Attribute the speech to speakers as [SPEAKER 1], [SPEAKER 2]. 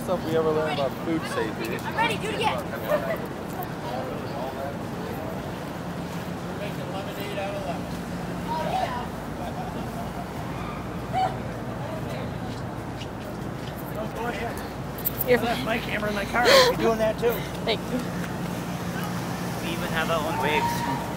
[SPEAKER 1] stuff we ever learned about food safety.
[SPEAKER 2] I'm ready, do it again.
[SPEAKER 3] We're making lemonade out of lemon.
[SPEAKER 2] Oh, yeah.
[SPEAKER 3] Oh, go ahead.
[SPEAKER 2] Here.
[SPEAKER 3] I left my camera in my car. I'll be doing that too.
[SPEAKER 2] Thank you.
[SPEAKER 4] We even have our own waves.